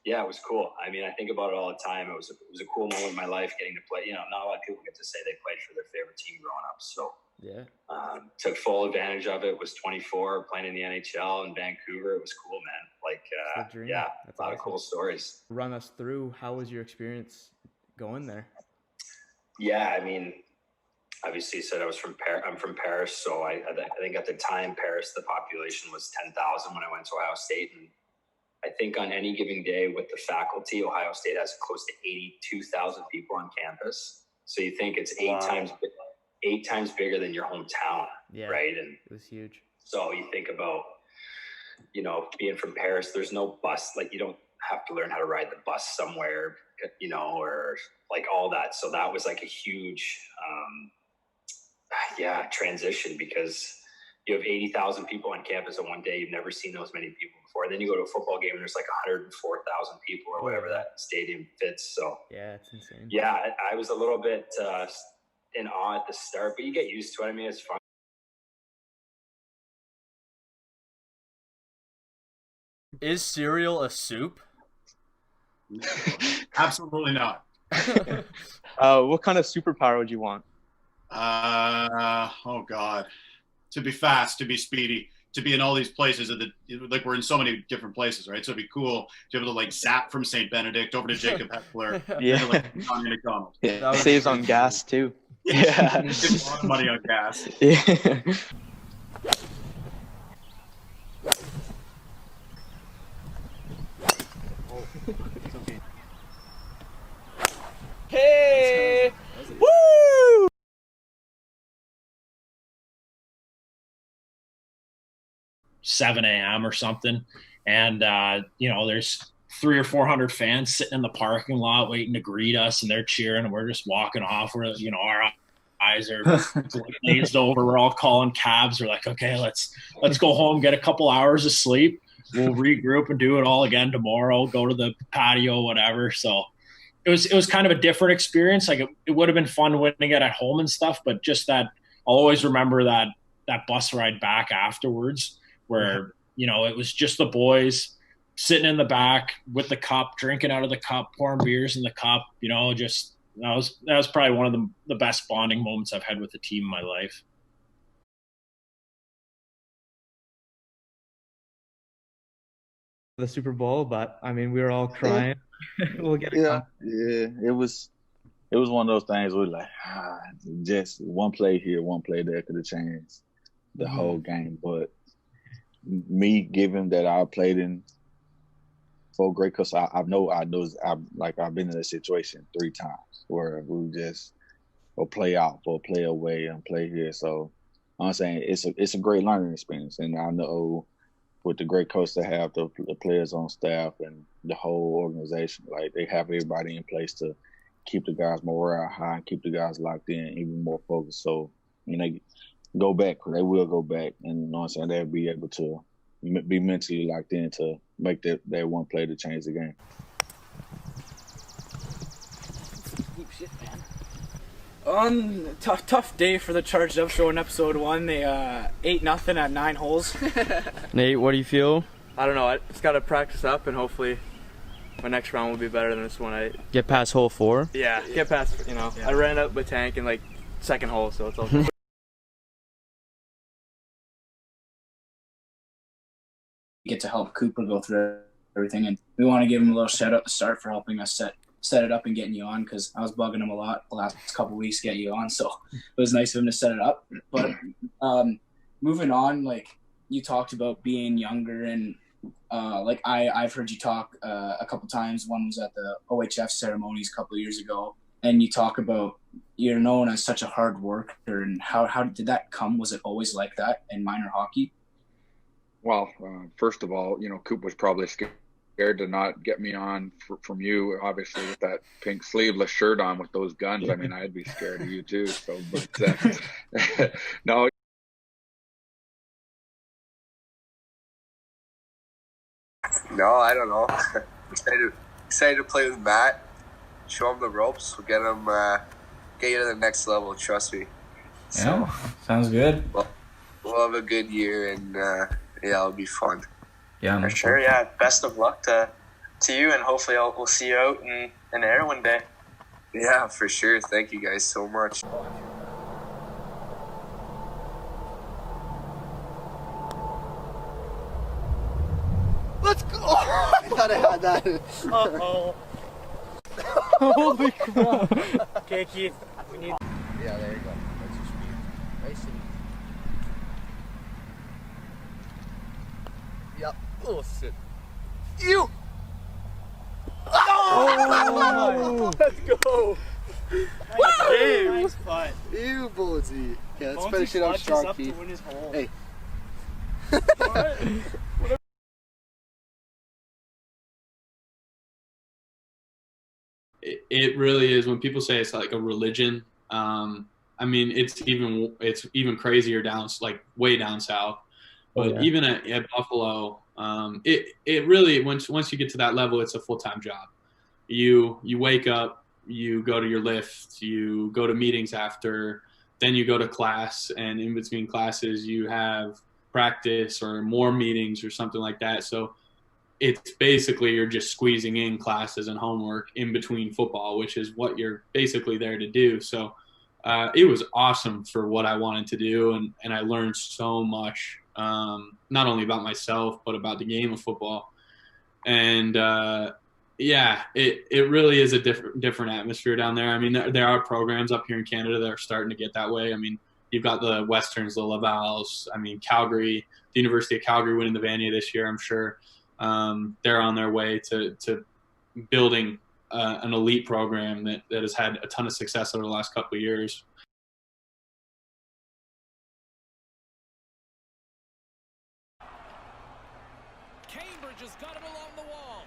yeah, it was cool. I mean, I think about it all the time. It was a cool moment in my life getting to play. Not a lot of people get to say they played for their favorite team growing up. So took full advantage of it. Was 24, playing in the NHL in Vancouver. It was cool, man. That's a lot of cool stories. Run us through, how was your experience going there? Yeah, I mean, obviously you said I'm from Paris. So I think at the time, Paris, the population was 10,000 when I went to Ohio State. And I think on any given day with the faculty, Ohio State has close to 82,000 people on campus. So you think it's eight times bigger than your hometown, right? And it was huge. So you think about, being from Paris, there's no bus. Like, you don't have to learn how to ride the bus somewhere, or like all that. So that was like a huge, transition, because you have 80,000 people on campus in one day. You've never seen those many people before. Then you go to a football game and there's like 104,000 people or whatever that stadium fits. So yeah, it's insane. Yeah, I was a little bit in awe at the start, but you get used to it. I mean, it's fun. Is cereal a soup? Absolutely not. What kind of superpower would you want? Oh God. To be fast, to be speedy, to be in all these places like we're in so many different places, right? So it'd be cool to be able to like zap from St. Benedict over to Jacob Heckler. Yeah. On McDonald's. Yeah. Saves on gas too. Yeah. Saves a lot of money on gas. Yeah. Hey! Woo! $7 a.m. or something, and there's 300 or 400 fans sitting in the parking lot waiting to greet us, and they're cheering, and we're just walking off. We're, our eyes are glazed over. We're all calling cabs. We're like, okay, let's go home, get a couple hours of sleep. We'll regroup and do it all again tomorrow. Go to the patio, whatever. So it was kind of a different experience. Like it would have been fun winning it at home and stuff, but just that I'll always remember that bus ride back afterwards, where it was just the boys sitting in the back with the cup, drinking out of the cup, pouring beers in the cup. Just that was probably one of the best bonding moments I've had with the team in my life. The Super Bowl, but I mean, we were all crying. We'll get it. Yeah, it was one of those things where like just one play here, one play there could have changed the whole game. But me, given that I played in 4 great, because I've been in a situation 3 times where we just will play out or play away and play here. So I'm saying it's a great learning experience, and I know with the great coach they have, the players on staff and the whole organization, like they have everybody in place to keep the guys morale high and keep the guys locked in, even more focused. So go back, they will go back, and they'll be able to be mentally locked in to make that one play to change the game. Tough day for the Charged Up Show in episode 1. They 8-0 at 9 holes. Nate, what do you feel? I don't know. I just got to practice up, and hopefully my next round will be better than this one. Get past hole 4? Yeah, get past, I ran up my tank in like 2nd hole, so it's all good. Get to help Cooper go through everything, and we want to give him a little shout out at the start for helping us set it up and getting you on, because I was bugging him a lot the last couple of weeks to get you on, so it was nice of him to set it up. But moving on, like you talked about being younger, and I've heard you talk a couple times. One was at the OHF ceremonies a couple of years ago, and you talk about you're known as such a hard worker, and how did that come? Was it always like that in minor hockey? Well, first of all, Coop was probably scared to not get me on from you, obviously, with that pink sleeveless shirt on with those guns. I mean, I'd be scared of you too. So, but no. No, I don't know. excited to play with Matt. Show him the ropes. We'll get you to the next level. Trust me. So, sounds good. We'll have a good year, and it'll be fun. Yeah, for sure. Yeah, best of luck to to you, and hopefully we'll see you out in air one day. Yeah, for sure. Thank you guys so much. Let's go! I thought I had that. Uh-oh. Holy crap. Okay, Keith. We need... Yeah, there you go. That's your speed. Nice and... Yep. Oh, shit. You! Oh! Let's go! Nice game. Nice putt. You, Bullsy. Okay, let's finish it up strong, Keith. Hey. It really is. When people say it's like a religion, I mean, it's even crazier down, like way down south. But even at Buffalo, it really, once you get to that level, it's a full-time job. You wake up, you go to your lift, you go to meetings after, then you go to class, and in between classes you have practice or more meetings or something like that. So it's basically you're just squeezing in classes and homework in between football, which is what you're basically there to do. So it was awesome for what I wanted to do, and I learned so much, not only about myself but about the game of football. And it really is a different atmosphere down there. I mean, there are programs up here in Canada that are starting to get that way. I mean, you've got the Westerns, the Lavals. I mean, Calgary, the University of Calgary winning the Vanier this year, I'm sure. They're on their way to building an elite program that has had a ton of success over the last couple of years. Cambridge has got it along the wall.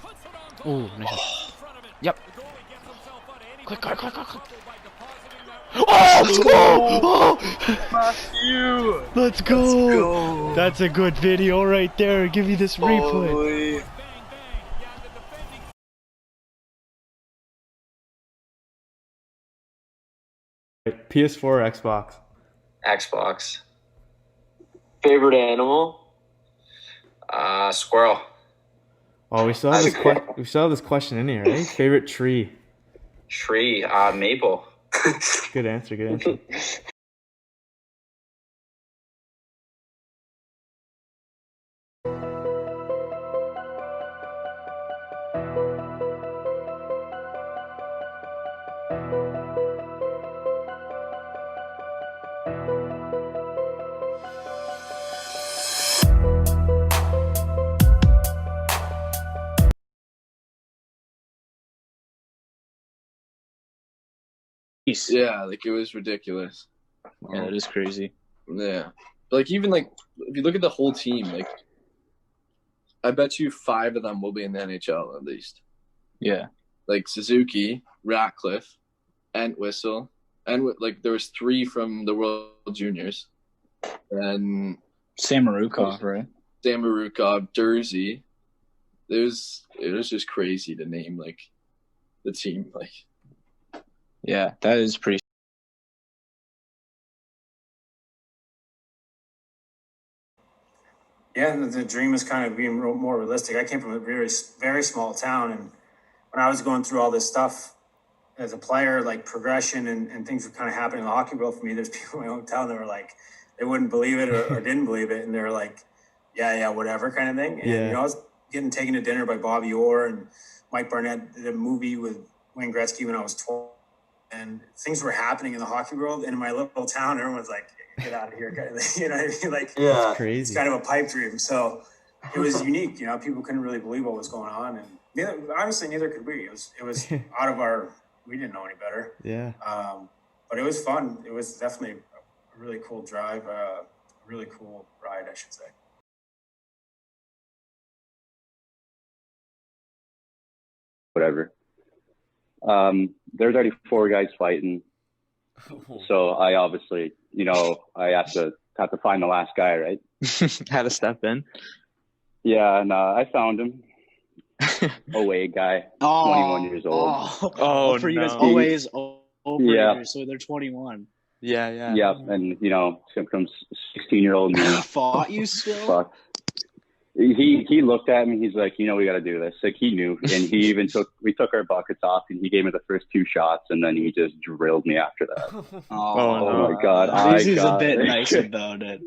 Puts it on Oh, goal. nice. In front of it. Yep. The goalie gets himself out of any Quick. by depositing that. Oh, let's go! Matthew! Let's go! That's a good video right there. Give me this replay. Holy. Bang, bang. Yeah, the defending... PS4 or Xbox? Xbox. Favorite animal? Squirrel. Oh, we still have this question in here, right? Favorite tree? Tree. Maple. Good answer. Good answer. Yeah, like it was ridiculous. Yeah, it is crazy. Yeah. Like even like if you look at the whole team, like I bet you 5 of them will be in the NHL at least. Yeah. Like Suzuki, Ratcliffe, Entwistle, and like there was 3 from the World Juniors. And Sam Marukov, right? Sam Marukov, Dursey. It was just crazy to name like the team like. Yeah, that is pretty. Yeah, the dream is kind of being more realistic. I came from a very, very small town, and when I was going through all this stuff as a player, like progression and things were kind of happening in the hockey world for me, there's people in my hometown that were like, they wouldn't believe it or didn't believe it, and they were like, yeah, whatever kind of thing. And you know, I was getting taken to dinner by Bobby Orr, and Mike Barnett did a movie with Wayne Gretzky when I was 12. And things were happening in the hockey world, and in my little town, everyone's like, "Get out of here!" You know what I mean? Like, yeah, it's crazy. It's kind of a pipe dream. So it was unique. You know, people couldn't really believe what was going on, and neither could we. It was out of our. We didn't know any better. Yeah. But it was fun. It was definitely a really cool drive. A really cool ride, I should say. Whatever. There's already 4 guys fighting, so I obviously, I have to find the last guy, right? Had to step in. Yeah, and I found him. Away guy, 21 years old. Oh, for you guys, always over yeah. here, so they're 21. Yeah. And some 16-year-old me fought you still? Fuck. he looked at me. He's like, we got to do this. Like he knew, and he even we took our buckets off, and he gave me the first 2 shots, and then he just drilled me after that. Oh my God! He's a bit nice about it.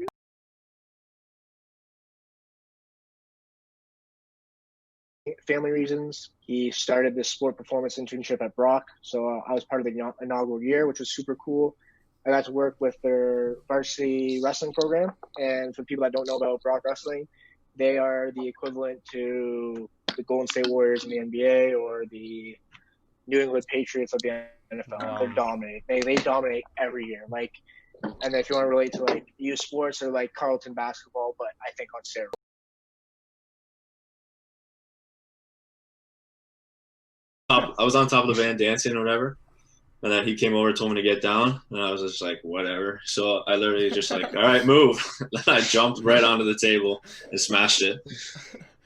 Family reasons. He started this sport performance internship at Brock, so I was part of the inaugural year, which was super cool. I got to work with their varsity wrestling program, and for people that don't know about Brock Wrestling, they are the equivalent to the Golden State Warriors in the NBA or the New England Patriots of the NFL. They dominate. They dominate every year. And if you want to relate to youth sports, they're like Carleton basketball, but I think on steroids. I was on top of the van dancing or whatever, and then he came over, told me to get down, and I was just like, whatever. So I literally just all right, move. Then I jumped right onto the table and smashed it.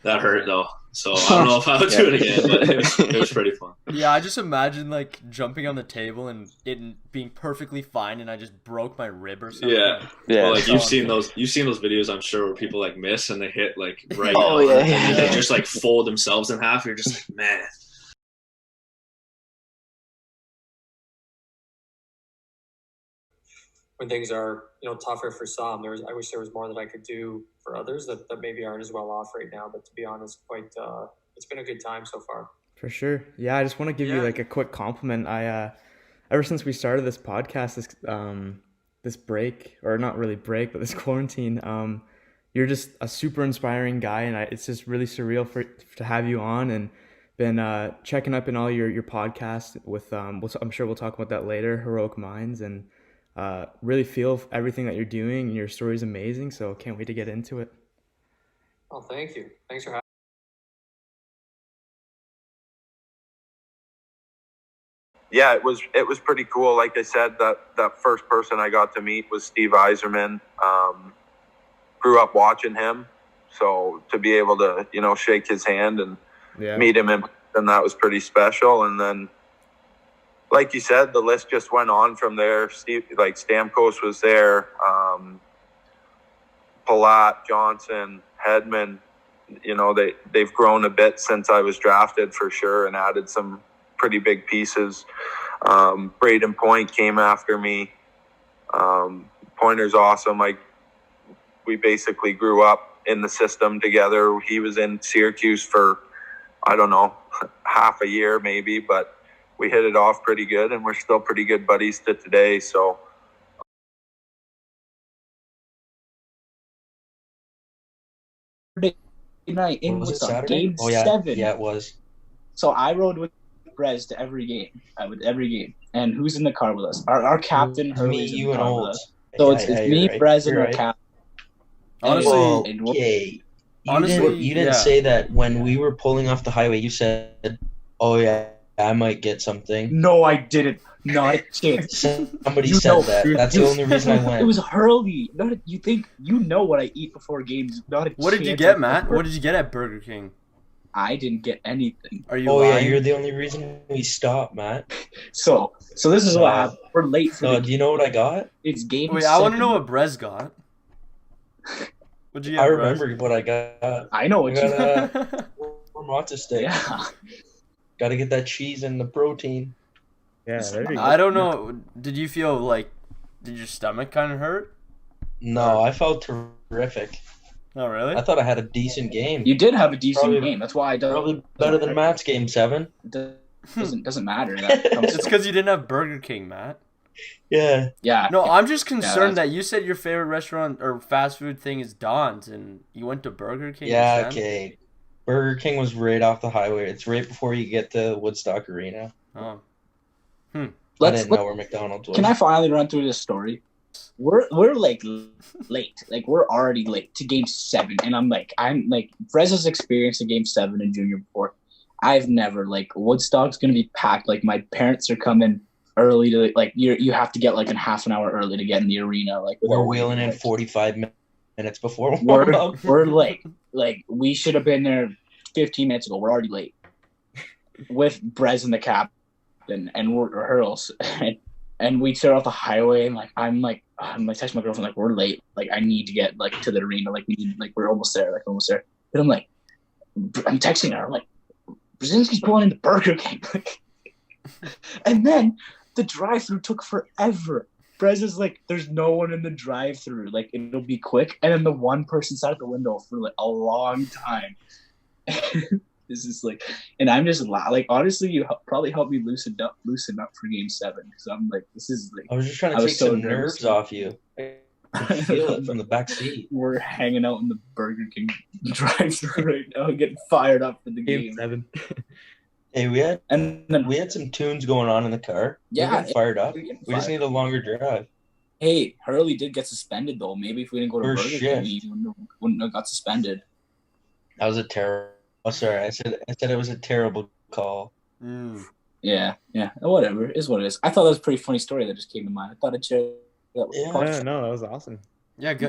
That hurt though. So I don't know if I would do it again, but it was pretty fun. Yeah, I just imagine jumping on the table and it being perfectly fine, and I just broke my rib or something. Yeah. Well, you've seen those videos, I'm sure, where people miss and they hit right. Oh, now, yeah. and they just fold themselves in half. You're just like, man. When things are tougher for some, I wish there was more that I could do for others that maybe aren't as well off right now. But to be honest, it's been a good time so far. For sure. Yeah, I just want to give you a quick compliment. I ever since we started this podcast, this break, or not really break, but this quarantine, you're just a super inspiring guy, and it's just really surreal to have you on, and been checking up in all your podcasts with I'm sure we'll talk about that later, Heroic Minds, and really feel everything that you're doing, and your story is amazing, so can't wait to get into it. Oh, thank you. Thanks for having me. Yeah, it was pretty cool. Like I said, that first person I got to meet was Steve Eiserman. Grew up watching him, so to be able to shake his hand and meet him in person, that was pretty special. And then, like you said, the list just went on from there. Steve, Stamkos was there, Palat, Johnson, Hedman. They've grown a bit since I was drafted for sure, and added some pretty big pieces. Braden Point came after me. Pointer's awesome. We basically grew up in the system together. He was in Syracuse for, I don't know, half a year maybe, but we hit it off pretty good, and we're still pretty good buddies to today. So. Night in was it Woodstock, Saturday? Game Oh, yeah. 7. Yeah, it was. So I rode with Brez to every game. And who's in the car with us? Our captain, Me, Hurley's in you, the and car with Olds. us. So it's Yeah, me, you're right. Brez, and You're our right. captain. Honestly, Okay. You Honestly, didn't yeah. say that when we were pulling off the highway. You said, "Oh yeah, I might get something." No, I didn't. Not a chance. Somebody You said know, that. That's the only reason I went. It was Hurley. You think you know what I eat before games? Not a What did you chance get, I Matt? ever- What did you get at Burger King? I didn't get anything. Are you Oh lying? yeah, you're the only reason we stopped, Matt. So this is what happened. We're late for the Do you know what I got? It's game. Wait, I want to 7. know what Brez got. What'd you get? I Brez? remember what I got. I know what I you got. Matzo steak. Yeah. Got to get that cheese and the protein. Yeah, there you go. I don't know. Did you feel did your stomach kind of hurt? No, I felt terrific. Oh, really? I thought I had a decent game. You did have a decent Probably- game. That's why I don't. Probably better than Matt's game 7. Doesn't matter. That comes It's because you didn't have Burger King, Matt. Yeah. Yeah. No, I'm just concerned that's- that you said your favorite restaurant or fast food thing is Don's, and you went to Burger King. Yeah, instead? okay. Burger King was right off the highway. It's right before you get to Woodstock Arena. Oh. I Let's- didn't know where McDonald's was. Can I finally run through this story? We're late. We're already late to game 7, and I'm Frez has experienced a game 7 in junior before. I've never Woodstock's gonna be packed. My parents are coming early to you have to get a half an hour early to get in the arena. We're wheeling in 45 minutes before We're warm-up. we're late. We should have been there 15 minutes ago. We're already late with Brez and the captain and we're Hurls. And we start off the highway, and I'm texting my girlfriend we're late. I need to get to the arena. We need we're almost there. And I'm like, I'm texting her. I'm like, Brzezinski's pulling into Burger King. And then the drive-thru took forever. Brez is like, there's no one in the drive-thru. Like, it'll be quick. And then the one person sat at the window for like a long time. This is like, and I'm just like, honestly, you probably helped me loosen up for Game 7 because I'm like, this is like. I was just trying to take some nerves off you. I could feel it from the back seat. We're hanging out in the Burger King drive-thru right now, getting fired up for the game. 7. Hey, we had some tunes going on in the car. Yeah, we're getting fired up. We just need a longer drive. Hey, Hurley did get suspended though. Maybe if we didn't go to Burger King, he wouldn't have got suspended. That was a terrible. Oh, sorry. I said it was a terrible call. Yeah. Whatever. It is what it is. I thought that was a pretty funny story that just came to mind. I thought I'd share that with Yeah, no, that was awesome. Yeah, good.